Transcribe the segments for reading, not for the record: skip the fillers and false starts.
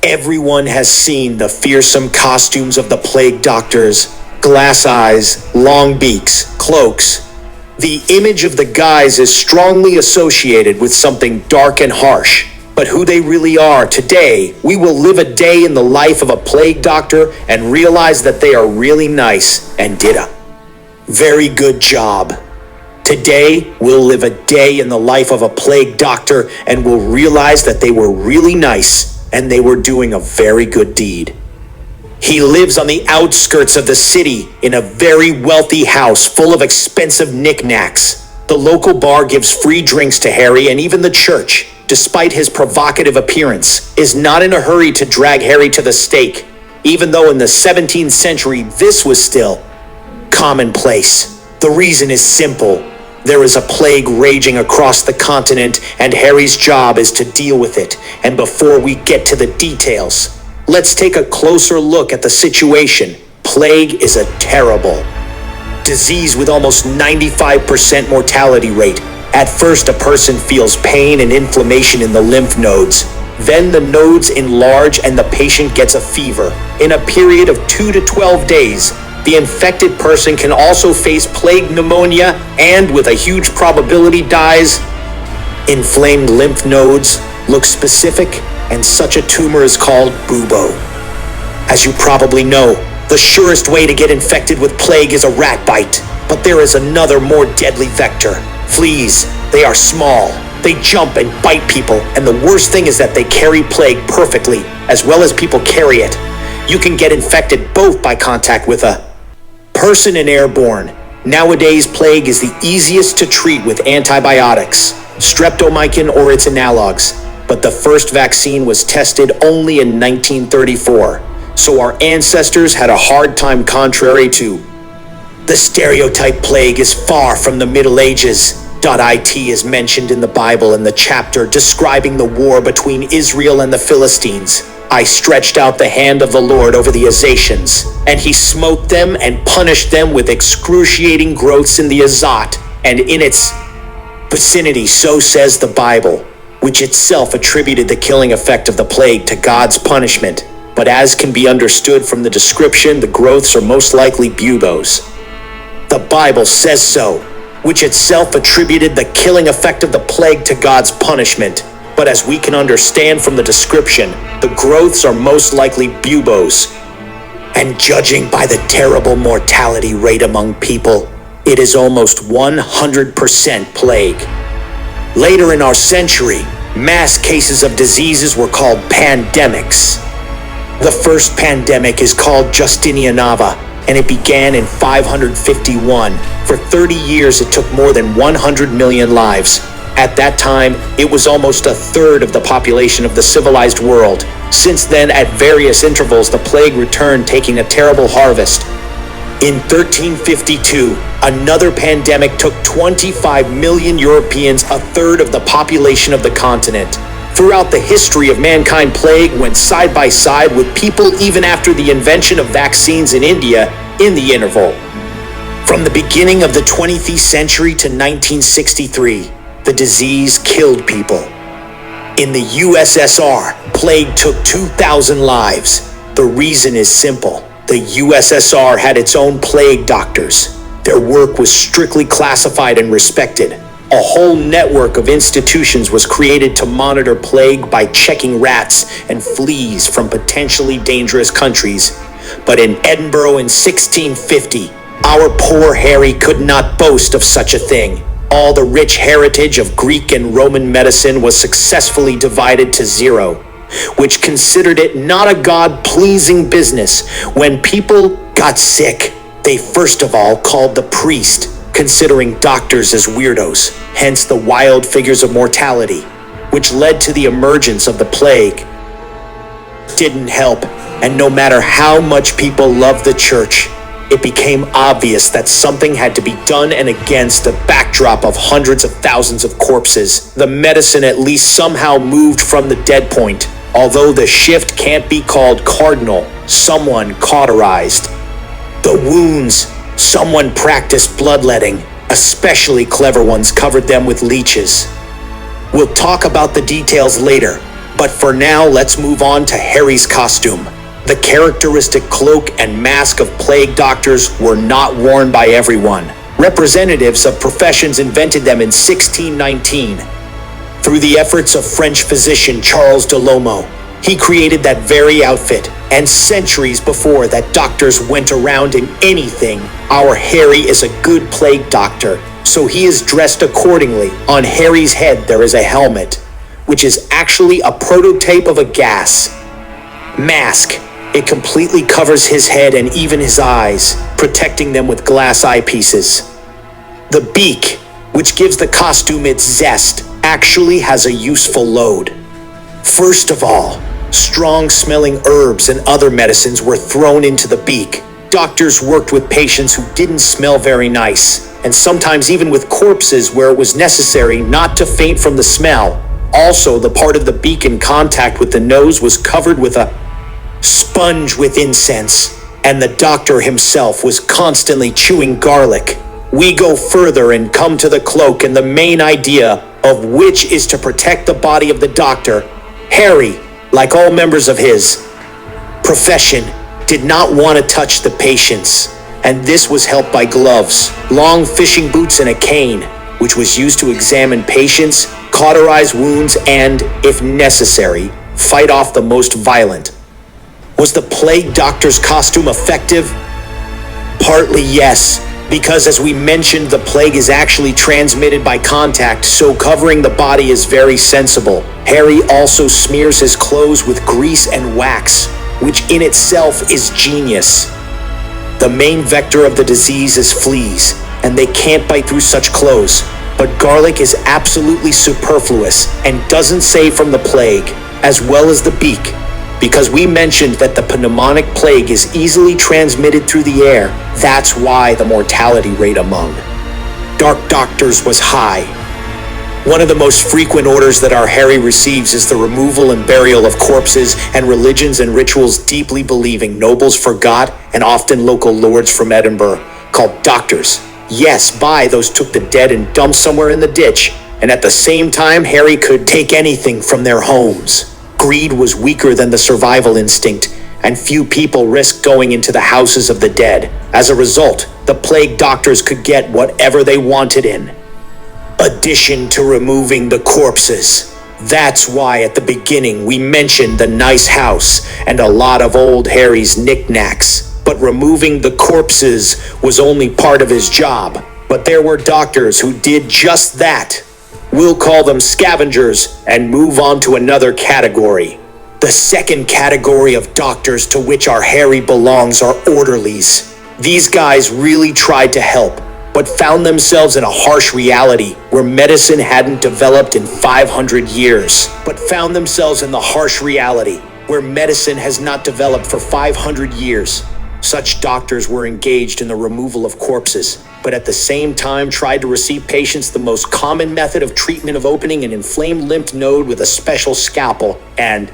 Everyone has seen the fearsome costumes of the plague doctors: glass eyes, long beaks, cloaks. The image of the guys is strongly associated with something dark and harsh. But who they really are today, we will live a day in the life of a plague doctor and realize that they are really nice and did a very good job. Today, we'll live a day in the life of a plague doctor and we'll realize that they were really nice and they were doing a very good deed. He lives on the outskirts of the city in a very wealthy house full of expensive knickknacks. The local bar gives free drinks to Harry, and even the church, despite his provocative appearance, is not in a hurry to drag Harry to the stake, even though in the 17th century this was still commonplace. The reason is simple. There is a plague raging across the continent, and Harry's job is to deal with it. And before we get to the details, let's take a closer look at the situation. Plague is a terrible disease with almost 95% mortality rate. At first, a person feels pain and inflammation in the lymph nodes. Then the nodes enlarge and the patient gets a fever. In a period of 2 to 12 days, the infected person can also face plague pneumonia and, with a huge probability, dies. Inflamed lymph nodes look specific, and such a tumor is called bubo. As you probably know, the surest way to get infected with plague is a rat bite. But there is another, more deadly vector: fleas. They are small. They jump and bite people, and the worst thing is that they carry plague perfectly, as well as people carry it. You can get infected both by contact with a person and airborne. Nowadays, plague is the easiest to treat with antibiotics, streptomycin or its analogs. But the first vaccine was tested only in 1934, so our ancestors had a hard time. Contrary to the stereotype, plague is far from the Middle Ages. It is mentioned in the Bible in the chapter describing the war between Israel and the Philistines. I stretched out the hand of the Lord over the Azaeans, and he smote them and punished them with excruciating growths in the Azot and in its vicinity, so says the Bible, which itself attributed the killing effect of the plague to God's punishment. But as can be understood from the description, the growths are most likely buboes. The Bible says so, which itself attributed the killing effect of the plague to God's punishment. But as we can understand from the description, the growths are most likely buboes. And judging by the terrible mortality rate among people, it is almost 100% plague. Later in our century, mass cases of diseases were called pandemics. The first pandemic is called Justinianava, and it began in 551. For 30 years, it took more than 100 million lives. At that time, it was almost a third of the population of the civilized world. Since then, at various intervals, the plague returned, taking a terrible harvest. In 1352, another pandemic took 25 million Europeans, a third of the population of the continent. Throughout the history of mankind, plague went side by side with people even after the invention of vaccines in India in the interval. From the beginning of the 20th century to 1963, the disease killed people. In the USSR, plague took 2,000 lives. The reason is simple. The USSR had its own plague doctors. Their work was strictly classified and respected. A whole network of institutions was created to monitor plague by checking rats and fleas from potentially dangerous countries. But in Edinburgh in 1650, our poor Harry could not boast of such a thing. All the rich heritage of Greek and Roman medicine was successfully divided to zero, which considered it not a God-pleasing business. When people got sick, they first of all called the priest, considering doctors as weirdos, hence the wild figures of mortality, which led to the emergence of the plague. Didn't help, and no matter how much people loved the church, it became obvious that something had to be done, and against the backdrop of hundreds of thousands of corpses, the medicine at least somehow moved from the dead point. Although the shift can't be called cardinal, someone cauterized the wounds. Someone practiced bloodletting. Especially clever ones covered them with leeches. We'll talk about the details later, But for now, let's move on to Harry's costume. The characteristic cloak and mask of plague doctors were not worn by everyone. Representatives of professions invented them in 1619. Through the efforts of French physician Charles Delomo, he created that very outfit. And centuries before that doctors went around in anything, our Harry is a good plague doctor, so he is dressed accordingly. On Harry's head there is a helmet, which is actually a prototype of a gas mask. It completely covers his head and even his eyes, protecting them with glass eyepieces. The beak, which gives the costume its zest, actually has a useful load. First of all, strong-smelling herbs and other medicines were thrown into the beak. Doctors worked with patients who didn't smell very nice, and sometimes even with corpses where it was necessary not to faint from the smell. Also, the part of the beak in contact with the nose was covered with a sponge with incense, and the doctor himself was constantly chewing garlic. We go further and come to the cloak, and the main idea of which is to protect the body of the doctor. Harry, like all members of his profession, did not want to touch the patients, and this was helped by gloves, long fishing boots, and a cane, which was used to examine patients, cauterize wounds, and, if necessary, fight off the most violent. Was the plague doctor's costume effective? Partly yes, because as we mentioned, the plague is actually transmitted by contact, so covering the body is very sensible. Harry also smears his clothes with grease and wax, which in itself is genius. The main vector of the disease is fleas, and they can't bite through such clothes. But garlic is absolutely superfluous and doesn't save from the plague, as well as the beak, because we mentioned that the pneumonic plague is easily transmitted through the air. That's why the mortality rate among dark doctors was high. One of the most frequent orders that our Harry receives is the removal and burial of corpses, and religions and rituals deeply believing nobles forgot, and often local lords from Edinburgh, called doctors. Yes, those took the dead and dumped somewhere in the ditch, and at the same time Harry could take anything from their homes. Greed was weaker than the survival instinct, and few people risked going into the houses of the dead. As a result, the plague doctors could get whatever they wanted in addition to removing the corpses. That's why at the beginning we mentioned the nice house and a lot of old Harry's knickknacks. But removing the corpses was only part of his job. But there were doctors who did just that. We'll call them scavengers and move on to another category. The second category of doctors to which our Harry belongs are orderlies. These guys really tried to help, but found themselves in a harsh reality where medicine hadn't developed in 500 years. Where medicine has not developed for 500 years. Such doctors were engaged in the removal of corpses, but at the same time tried to receive patients the most common method of treatment of opening an inflamed lymph node with a special scalpel and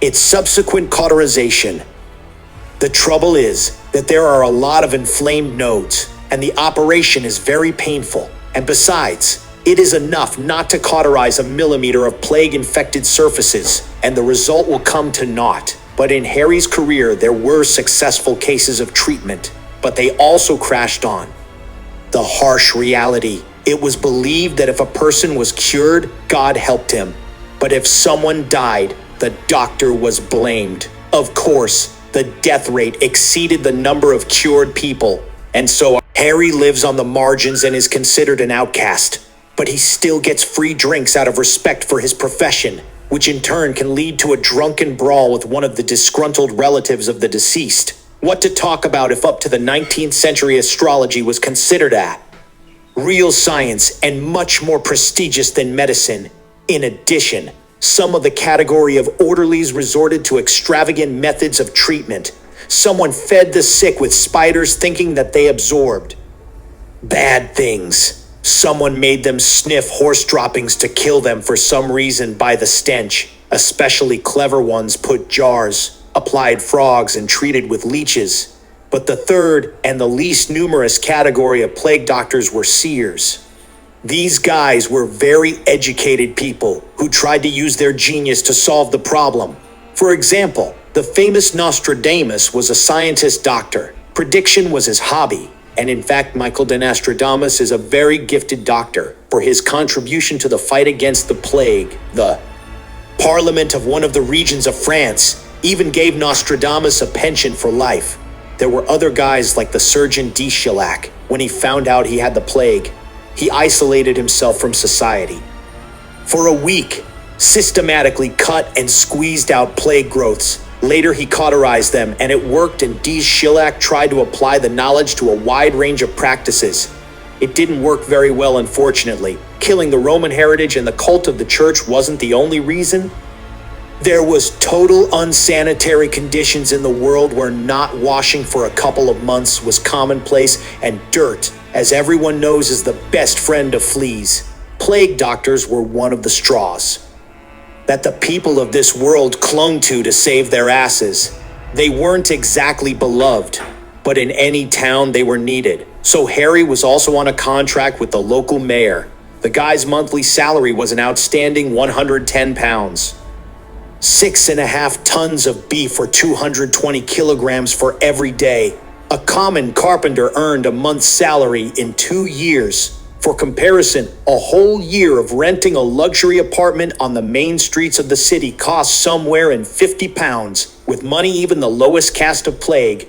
its subsequent cauterization. The trouble is that there are a lot of inflamed nodes, and the operation is very painful. And besides, it is enough not to cauterize a millimeter of plague-infected surfaces, and the result will come to naught. But in Harry's career, there were successful cases of treatment, but they also crashed on the harsh reality. It was believed that if a person was cured, God helped him. But if someone died, the doctor was blamed. Of course, the death rate exceeded the number of cured people, and so Harry lives on the margins and is considered an outcast. But he still gets free drinks out of respect for his profession, which in turn can lead to a drunken brawl with one of the disgruntled relatives of the deceased. What to talk about if up to the 19th century astrology was considered a real science and much more prestigious than medicine. In addition, some of the category of orderlies resorted to extravagant methods of treatment. Someone fed the sick with spiders thinking that they absorbed bad things. Someone made them sniff horse droppings to kill them for some reason by the stench. Especially clever ones put jars, applied frogs, and treated with leeches. But the third and the least numerous category of plague doctors were seers. These guys were very educated people who tried to use their genius to solve the problem. For example, the famous Nostradamus was a scientist doctor. Prediction was his hobby. And in fact, Michael de Nostradamus is a very gifted doctor for his contribution to the fight against the plague. The Parliament of one of the regions of France even gave Nostradamus a pension for life. There were other guys like the surgeon de Chalac. When he found out he had the plague, he isolated himself from society. For a week, systematically cut and squeezed out plague growths. Later he cauterized them, and it worked, and de Chalac tried to apply the knowledge to a wide range of practices. It didn't work very well, unfortunately. Killing the Roman heritage and the cult of the church wasn't the only reason. There was total unsanitary conditions in the world where not washing for a couple of months was commonplace, and dirt, as everyone knows, is the best friend of fleas. Plague doctors were one of the straws that the people of this world clung to save their asses. They weren't exactly beloved, but in any town they were needed. So Harry was also on a contract with the local mayor. The guy's monthly salary was an outstanding 110 pounds. 6.5 tons of beef or 220 kilograms for every day. A common carpenter earned a month's salary in 2 years. For comparison, a whole year of renting a luxury apartment on the main streets of the city costs somewhere in 50 pounds. With money even the lowest caste of plague,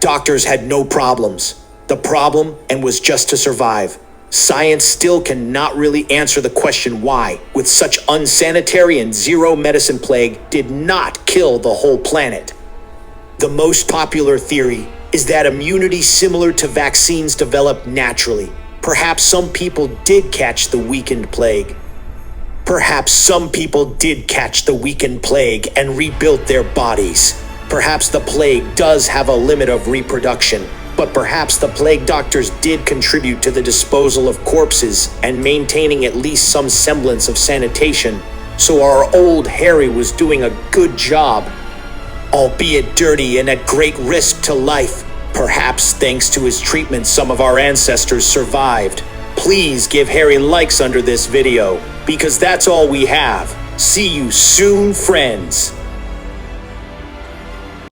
doctors had no problems. The problem, and was just to survive. Science still cannot really answer the question why, with such unsanitary and zero medicine, plague did not kill the whole planet. The most popular theory is that immunity similar to vaccines developed naturally. Perhaps some people did catch the weakened plague. Perhaps some people did catch the weakened plague and rebuilt their bodies. Perhaps the plague does have a limit of reproduction, but perhaps the plague doctors did contribute to the disposal of corpses and maintaining at least some semblance of sanitation. So our old Harry was doing a good job, albeit dirty and at great risk to life. Perhaps thanks to his treatment, some of our ancestors survived. Please give Harry likes under this video, because that's all we have. See you soon, friends.